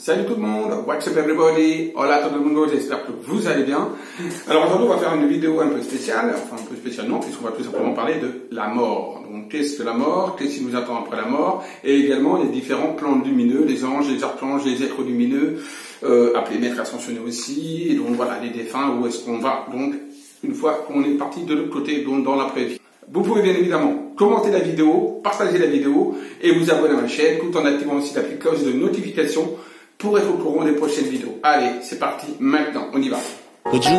Salut tout le monde, what's up everybody, hola tout le monde, j'espère que vous allez bien. Alors aujourd'hui on va faire une vidéo un peu spéciale, enfin un peu spéciale non, puisqu'on va tout simplement parler de la mort. Donc qu'est-ce que la mort, qu'est-ce qui nous attend après la mort, et également les différents plans lumineux, les anges, les archanges, les êtres lumineux, appelés maîtres ascensionnés aussi, et donc voilà, les défunts, où est-ce qu'on va, donc une fois qu'on est parti de l'autre côté, donc dans l'après-vie. Vous pouvez bien évidemment commenter la vidéo, partager la vidéo et vous abonner à ma chaîne tout en activant aussi la petite cloche de notification pour être au courant des prochaines vidéos. Allez, c'est parti, maintenant, on y va. On se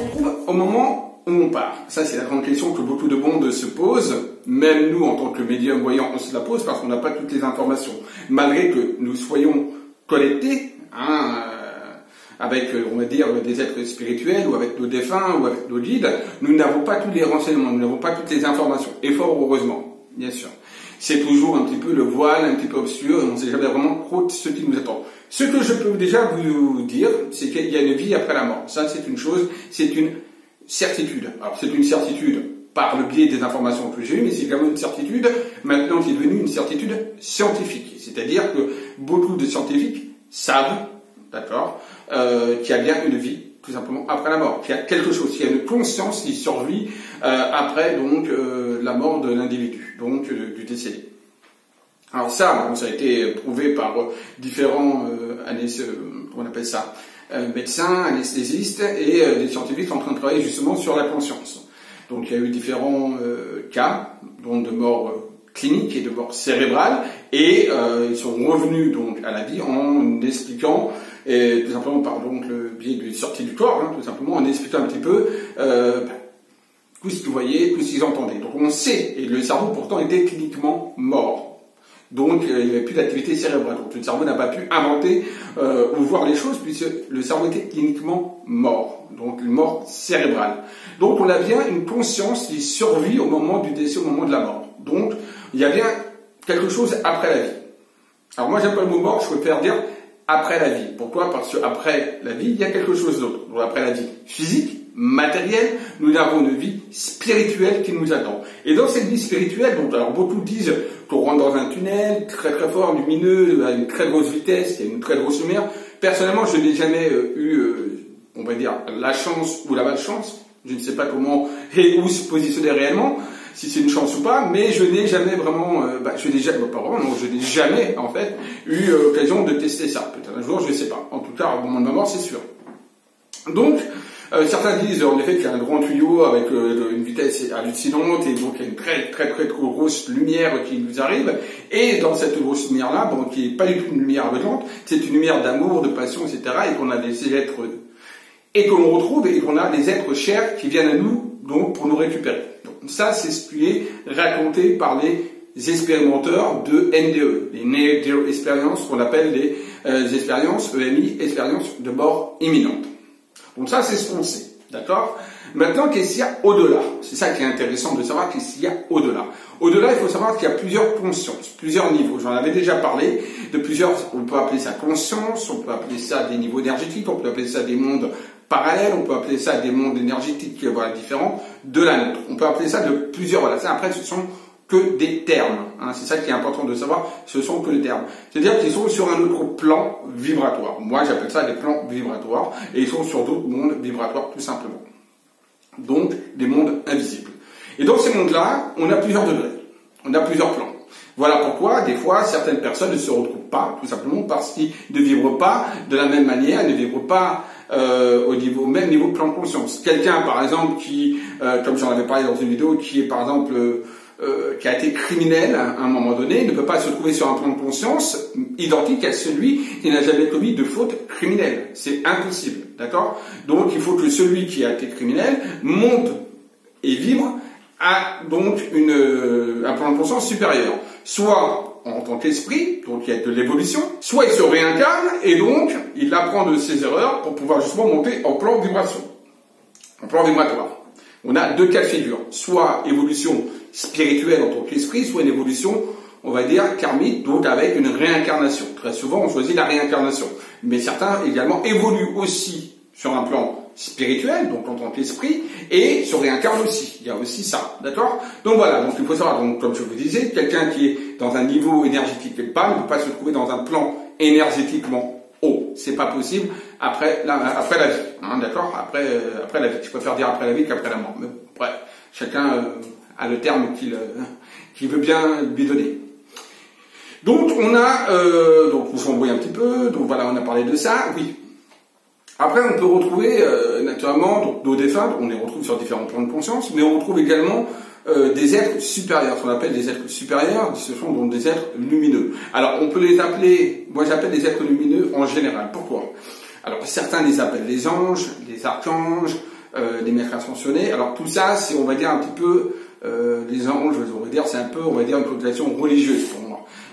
retrouve au moment où on part. Ça, c'est la grande question que beaucoup de monde se pose. Même nous, en tant que médium voyant, on se la pose parce qu'on n'a pas toutes les informations. Malgré que nous soyons connectés, avec, on va dire, des êtres spirituels, ou avec nos défunts, ou avec nos guides, nous n'avons pas tous les renseignements, nous n'avons pas toutes les informations. Et fort heureusement, bien sûr. C'est toujours un petit peu le voile, un petit peu obscur, et on ne sait jamais vraiment trop ce qui nous attend. Ce que je peux déjà vous dire, c'est qu'il y a une vie après la mort. Ça, c'est une chose, c'est une certitude. Alors, c'est une certitude par le biais des informations que j'ai eues, mais c'est également une certitude, maintenant, qui est devenue une certitude scientifique. C'est-à-dire que beaucoup de scientifiques savent, d'accord, qu'il y a bien une vie, tout simplement, après la mort, qu'il y a quelque chose, qu'il y a une conscience qui survit après donc la mort de l'individu, donc du décédé. Alors ça, bon, ça a été prouvé par différents on appelle ça, médecins, anesthésistes et des scientifiques sont en train de travailler justement sur la conscience. Donc il y a eu différents cas, donc de mort clinique et de mort cérébrale, et ils sont revenus donc à la vie en expliquant, et tout simplement par donc le biais de sortie du corps, tout simplement en expliquant un petit peu tout ce qu'ils voyaient, tout ce qu'ils entendaient. Donc on sait, et le cerveau pourtant était cliniquement mort. Donc il n'y avait plus d'activité cérébrale. Donc le cerveau n'a pas pu inventer ou voir les choses puisque le cerveau était cliniquement mort. Donc une mort cérébrale. Donc on a bien une conscience qui survit au moment du décès, au moment de la mort. Donc il y a bien quelque chose après la vie. Alors moi j'aime pas le mot mort, je préfère dire après la vie. Pourquoi? Parce qu'après la vie, il y a quelque chose d'autre. Donc après la vie physique, matérielle, nous avons une vie spirituelle qui nous attend. Et dans cette vie spirituelle, donc alors beaucoup disent qu'on rentre dans un tunnel très très fort, lumineux, à une très grosse vitesse, il y a une très grosse lumière. Personnellement, je n'ai jamais eu, on va dire, la chance ou la malchance. Je ne sais pas comment et où se positionner réellement, si c'est une chance ou pas, mais je n'ai jamais vraiment, je n'ai jamais en fait eu l'occasion de tester ça. Peut-être un jour, je ne sais pas. En tout cas, au moment de ma mort, c'est sûr. Donc, certains disent en effet qu'il y a un grand tuyau avec une vitesse hallucinante et donc il y a une très grosse lumière qui nous arrive. Et dans cette grosse lumière-là, bon, qui n'est pas du tout une lumière aveuglante, c'est une lumière d'amour, de passion, etc. Et qu'on a des êtres et que l'on retrouve et qu'on a des êtres chers qui viennent à nous donc pour nous récupérer. Donc, ça, c'est ce qui est raconté par les expérimenteurs de NDE, les Near Death Experience, qu'on appelle les expériences EMI, expériences de mort imminente. Donc ça, c'est ce qu'on sait, d'accord? Maintenant, qu'est-ce qu'il y a au-delà? C'est ça qui est intéressant de savoir, qu'est-ce qu'il y a au-delà. Au-delà, il faut savoir qu'il y a plusieurs consciences, plusieurs niveaux. J'en avais déjà parlé de plusieurs, on peut appeler ça conscience, on peut appeler ça des niveaux énergétiques, on peut appeler ça des mondes parallèles, on peut appeler ça des mondes énergétiques, voilà, différents de la nôtre. On peut appeler ça de plusieurs, voilà, ça après, ce sont que des termes, c'est ça qui est important de savoir, ce sont que des termes. C'est-à-dire qu'ils sont sur un autre plan vibratoire. Moi, j'appelle ça des plans vibratoires, et ils sont sur d'autres mondes vibratoires, tout simplement. Donc, des mondes invisibles. Et dans ces mondes-là, on a plusieurs degrés, on a plusieurs plans. Voilà pourquoi, des fois, certaines personnes ne se retrouvent pas, tout simplement parce qu'ils ne vibrent pas de la même manière, ne vibrent pas au même niveau de plan de conscience. Quelqu'un, par exemple, qui, comme j'en avais parlé dans une vidéo, qui est, par exemple, qui a été criminel à un moment donné, ne peut pas se trouver sur un plan de conscience identique à celui qui n'a jamais commis de faute criminelle. C'est impossible, d'accord? Donc il faut que celui qui a été criminel monte et vibre à donc un plan de conscience supérieur. Soit en tant qu'esprit, donc il y a de l'évolution, soit il se réincarne et donc il apprend de ses erreurs pour pouvoir justement monter en plan de vibration, en plan vibratoire. On a deux cas de figure, soit évolution spirituelle en tant qu'esprit, soit une évolution, on va dire, karmique, donc avec une réincarnation. Très souvent, on choisit la réincarnation. Mais certains également évoluent aussi sur un plan spirituel, donc en tant qu'esprit, et se réincarne aussi. Il y a aussi ça, d'accord? Donc voilà, donc il faut savoir, donc, comme je vous disais, quelqu'un qui est dans un niveau énergétique bas ne peut pas se trouver dans un plan énergétiquement haut. C'est pas possible après la vie, hein, d'accord? Après la vie. Je préfère dire après la vie qu'après la mort. Mais bref, chacun a le terme qu'il veut bien lui donner. Donc on a, donc vous s'embrouillez un petit peu, donc voilà, on a parlé de ça, oui. Après on peut retrouver naturellement donc, nos défunts, on les retrouve sur différents plans de conscience, mais on retrouve également des êtres supérieurs, ce qu'on appelle des êtres supérieurs, ce sont donc des êtres lumineux. Alors on peut les appeler, moi j'appelle des êtres lumineux en général, pourquoi? Alors certains les appellent les anges, les archanges, les maîtres ascensionnés, alors tout ça c'est on va dire un petit peu, les anges, on va dire c'est un peu, on va dire une connotation religieuse pour moi.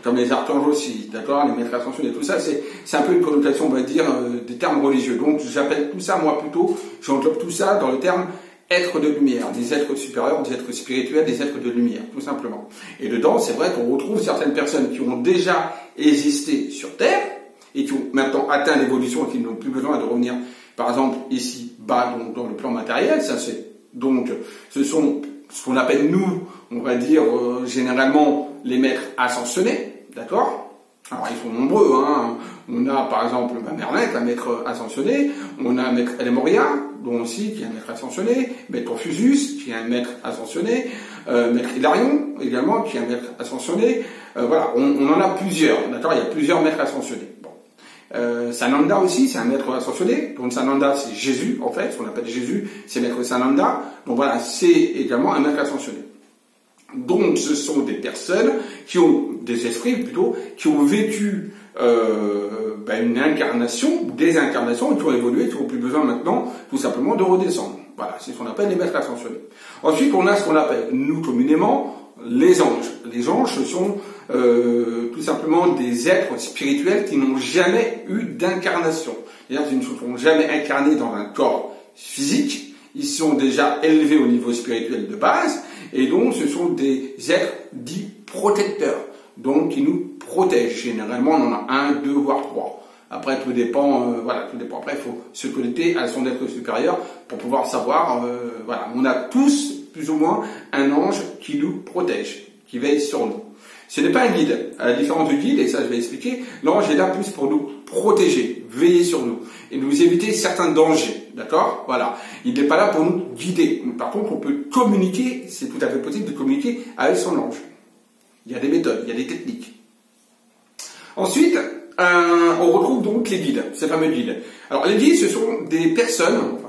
Comme les archanges aussi, d'accord, les maîtres ascensionnés, tout ça, c'est un peu une connotation, on va dire, des termes religieux. Donc, j'appelle tout ça, moi, plutôt, j'englobe tout ça dans le terme être de lumière, des êtres supérieurs, des êtres spirituels, des êtres de lumière, tout simplement. Et dedans, c'est vrai qu'on retrouve certaines personnes qui ont déjà existé sur Terre, et qui ont maintenant atteint l'évolution et qui n'ont plus besoin de revenir, par exemple, ici, bas, donc, dans le plan matériel, ça c'est, donc, ce sont ce qu'on appelle nous, on va dire généralement les maîtres ascensionnés, d'accord? Alors ils sont nombreux, hein. On a par exemple Merlin, un maître ascensionné, on a maître Elemoria, dont aussi qui est un maître ascensionné, maître Confucius, qui est un maître ascensionné, maître Hilarion également, qui est un maître ascensionné. Voilà, on en a plusieurs, d'accord? Il y a plusieurs maîtres ascensionnés. Sananda aussi, c'est un maître ascensionné. Donc Sananda, c'est Jésus, en fait, ce qu'on appelle Jésus, c'est maître Sananda. Donc voilà, c'est également un maître ascensionné. Donc ce sont des personnes qui ont, des esprits plutôt, qui ont vécu une incarnation, des incarnations, et qui ont évolué, qui n'ont plus besoin maintenant, tout simplement, de redescendre. Voilà, c'est ce qu'on appelle les maîtres ascensionnés. Ensuite, on a ce qu'on appelle, nous communément, les anges. Les anges, ce sont tout simplement des êtres spirituels qui n'ont jamais eu d'incarnation. C'est-à-dire qu'ils ne se sont jamais incarnés dans un corps physique, ils sont déjà élevés au niveau spirituel de base, et donc ce sont des êtres dits protecteurs, donc qui nous protègent. Généralement, on en a un, deux, voire trois. Après, tout dépend, voilà, tout dépend. Après, il faut se connecter à son être supérieur pour pouvoir savoir, voilà. On a tous, plus ou moins, un ange qui nous protège, qui veille sur nous. Ce n'est pas un guide. À la différence du guide, et ça je vais expliquer, l'ange est là plus pour nous protéger, veiller sur nous, et nous éviter certains dangers, d'accord? Voilà. Il n'est pas là pour nous guider. Par contre, on peut communiquer, c'est tout à fait possible de communiquer avec son ange. Il y a des méthodes, il y a des techniques. Ensuite, on retrouve donc les guides, ces fameux guides. Alors les guides, ce sont des personnes, enfin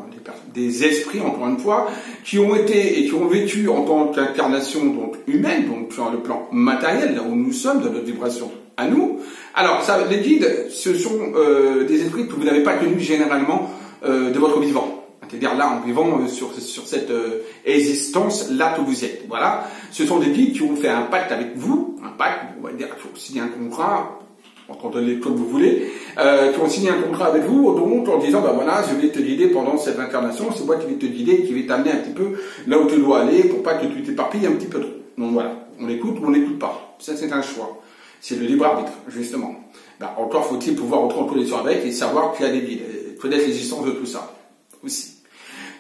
des esprits, encore une fois, qui ont été et qui ont vécu en tant qu'incarnation donc humaine, donc sur le plan matériel, là où nous sommes, dans notre vibration à nous. Alors ça, les guides, ce sont des esprits que vous n'avez pas connus généralement de votre vivant. C'est-à-dire là, en vivant sur cette existence là que vous êtes. Voilà. Ce sont des guides qui ont fait un pacte avec vous, un pacte, on va dire, il faut signer un contrat, entendez comme vous voulez, qui ont signé un contrat avec vous, donc en disant, ben voilà, je vais te guider pendant cette incarnation, c'est moi qui vais te guider et qui vais t'amener un petit peu là où tu dois aller pour pas que tu t'éparpilles un petit peu trop. Donc voilà, on l'écoute ou on n'écoute pas. Ça, c'est un choix. C'est le libre arbitre, justement. Ben, encore faut-il pouvoir entrer en connexion avec et savoir qu'il y a des guides, connaître l'existence de tout ça aussi.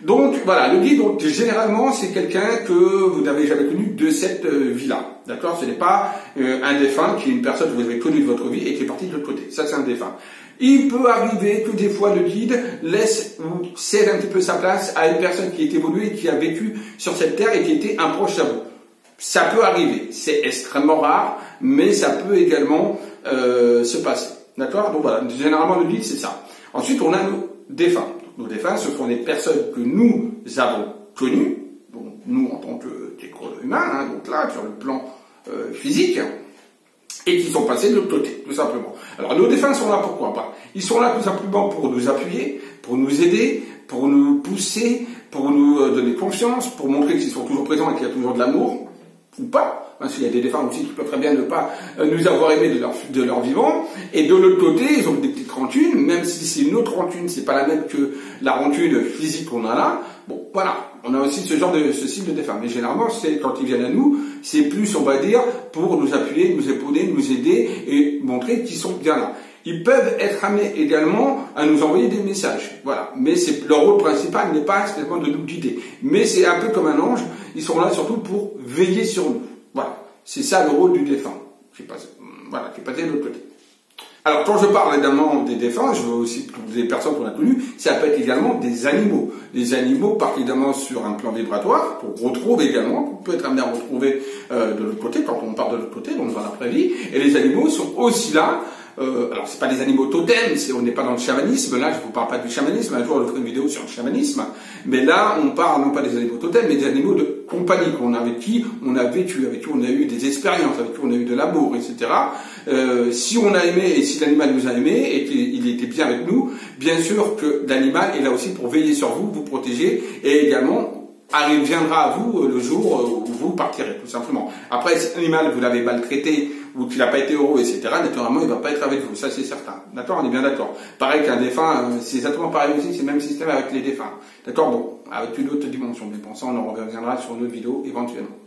Donc voilà, le guide, donc, généralement, c'est quelqu'un que vous n'avez jamais connu de cette vie-là. D'accord? Ce n'est pas un défunt qui est une personne que vous avez connue de votre vie et qui est parti de l'autre côté. Ça, c'est un défunt. Il peut arriver que des fois le guide laisse ou cède un petit peu sa place à une personne qui est évoluée et qui a vécu sur cette terre et qui était un proche à vous. Ça peut arriver. C'est extrêmement rare, mais ça peut également se passer. D'accord? Donc voilà, généralement le guide, c'est ça. Ensuite, on a nos défunts. Nos défunts, ce sont des personnes que nous avons connues, donc nous en tant qu'êtres humains, hein, donc là, sur le plan physique, et qui sont passés de l'autre côté, tout simplement. Alors nos défunts sont là pourquoi pas? Ils sont là tout simplement pour nous appuyer, pour nous aider, pour nous pousser, pour nous donner confiance, pour montrer qu'ils sont toujours présents et qu'il y a toujours de l'amour, ou pas. Parce qu'il y a des défunts aussi qui peuvent très bien ne pas nous avoir aimés de leur vivant. Et de l'autre côté, ils ont des petites rancunes, même si c'est une autre rancune, c'est pas la même que la rancune physique qu'on a là. Bon, voilà. On a aussi ce style de défunts. Mais généralement, c'est quand ils viennent à nous, c'est plus, on va dire, pour nous appuyer, nous épauler, nous aider et montrer qu'ils sont bien là. ils peuvent être amenés également à nous envoyer des messages. Voilà. Mais leur rôle principal n'est pas spécialement de nous guider. Mais c'est un peu comme un ange, ils sont là surtout pour veiller sur nous. Voilà. C'est ça le rôle du défunt. Qui est passé de l'autre côté. Alors, quand je parle également des défunts, je veux aussi, pour des personnes qu'on a connues, ça peut être également des animaux. Les animaux partent également sur un plan vibratoire, qu'on retrouve également, qu'on peut être amené à retrouver de l'autre côté, quand on part de l'autre côté, donc dans l'après-vie. Et les animaux sont aussi là. Alors, c'est pas des animaux totems, on n'est pas dans le chamanisme. Là, je vous parle pas du chamanisme. Un jour, je ferai une vidéo sur le chamanisme. Mais là, on parle non pas des animaux totems, mais des animaux de compagnie avec qui on a vécu, avec qui on a eu des expériences, avec qui on a eu de l'amour, etc. Si on a aimé et si l'animal nous a aimé et qu'il était bien avec nous, bien sûr que l'animal est là aussi pour veiller sur vous, vous protéger et également viendra à vous le jour où vous partirez, tout simplement. Après, si l'animal, vous l'avez maltraité ou qu'il n'a pas été heureux, etc., naturellement, il ne va pas être avec vous. Ça, c'est certain. D'accord? On est bien d'accord. Pareil qu'un défunt, c'est exactement pareil aussi, c'est le même système avec les défunts. D'accord? Bon, avec une autre dimension. Mais pour ça, on en reviendra sur une autre vidéo, éventuellement.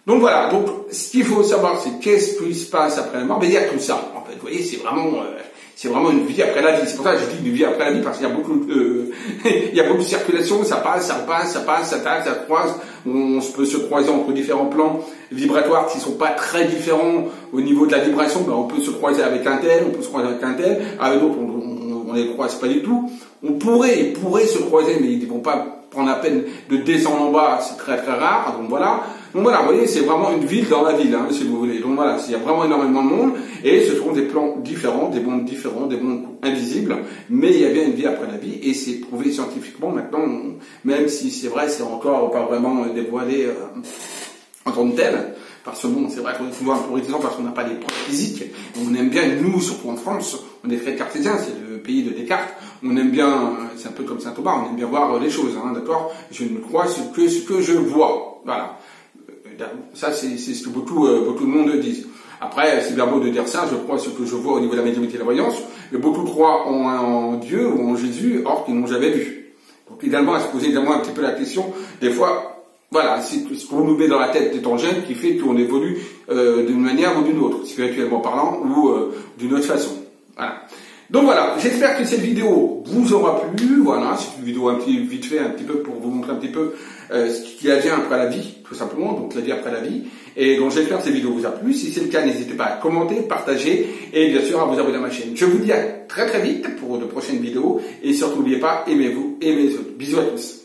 Donc voilà. Donc, ce qu'il faut savoir, c'est qu'est-ce qui se passe après la mort? Ben, il y a tout ça. En fait, vous voyez, c'est vraiment une vie après la vie. C'est pour ça que je dis une vie après la vie, parce qu'il y a beaucoup de circulation, ça passe, ça repasse, ça passe, ça tape, ça croise. On peut se croiser entre différents plans vibratoires qui sont pas très différents au niveau de la vibration. Ben, on peut se croiser avec un tel, on peut se croiser avec un tel, avec d'autres, on les croise pas du tout. Ils pourraient se croiser, mais ils ne vont pas prendre la peine de descendre en bas, c'est très très rare. Donc voilà, vous voyez, c'est vraiment une ville dans la ville, hein, si vous voulez. Donc voilà, il y a vraiment énormément de monde, et ce sont des plans différents, des mondes différents, des mondes invisibles, mais il y a bien une vie après la vie, et c'est prouvé scientifiquement maintenant, même si c'est vrai, c'est encore pas vraiment dévoilé en tant que tel. Parce que bon, c'est vrai qu'on est souvent un peu réticent parce qu'on n'a pas les preuves physiques. On aime bien, nous, surtout en France, on est très cartésien, c'est le pays de Descartes. On aime bien, c'est un peu comme Saint-Thomas, on aime bien voir les choses, hein, d'accord? Je ne crois ce que je vois. Voilà. Ça, c'est ce que beaucoup de monde disent. Après, c'est bien beau de dire ça, je crois ce que je vois au niveau de la médiumnité et de la voyance, mais beaucoup croient en Dieu ou en Jésus, or qu'ils n'ont jamais vu. Donc, également, à se poser également un petit peu la question, des fois, voilà, c'est ce qu'on nous met dans la tête étant jeune qui fait qu'on évolue d'une manière ou d'une autre, spirituellement parlant, ou d'une autre façon. Voilà. Donc voilà, j'espère que cette vidéo vous aura plu. Voilà, c'est une vidéo vite fait, un petit peu pour vous montrer un petit peu ce qu'il advient après la vie, tout simplement, donc la vie après la vie. Et donc j'espère que cette vidéo vous a plu. Si c'est le cas, n'hésitez pas à commenter, partager et bien sûr à vous abonner à ma chaîne. Je vous dis à très très vite pour de prochaines vidéos et surtout n'oubliez pas, aimez-vous, aimez les autres. Bisous à tous.